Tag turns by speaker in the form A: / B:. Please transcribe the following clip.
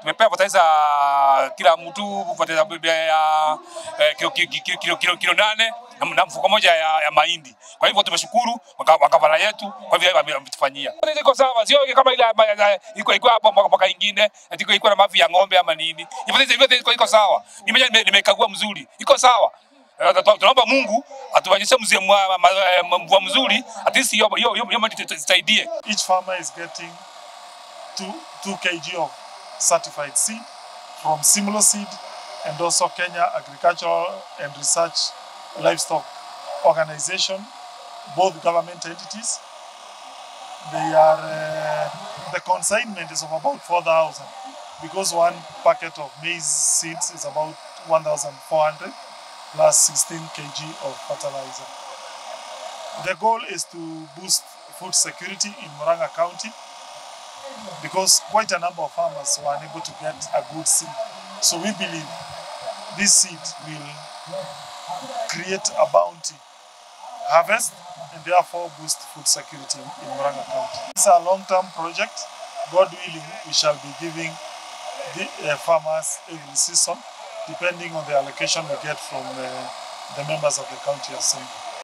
A: Tumepea fertilizer kila mtu fertilizer ya kilo 8 na mfuko moja ya mahindi. Kwa hivyo tumeshukuru wakavana yetu kwa vile wametufanyia. Iko sawa, sio kama ile iko hapo mwaka ingine, iko na mavi ya ng'ombe ama nini. Hivyo iko sawa. Mimi nimekagua mzuri. Iko sawa. Tunaomba Mungu atuwanyeshe mvua mzuri, at least hiyo tusaidie.
B: Each farmer is getting 2 kg of certified seed from Simlo Seed and also Kenya Agricultural and Research Livestock Organization, both government entities. They are the consignment is of about 4,000 because one packet of maize seeds is about 1,400 plus 16 kg of fertilizer. The goal is to boost food security in Murang'A County because quite a number of farmers were unable to get a good seed. So we believe this seed will create a bounty harvest and therefore boost food security in Murang'A County. It's a long-term project. God willing, we shall be giving the farmers every season depending on the allocation we get from the members of the county assembly.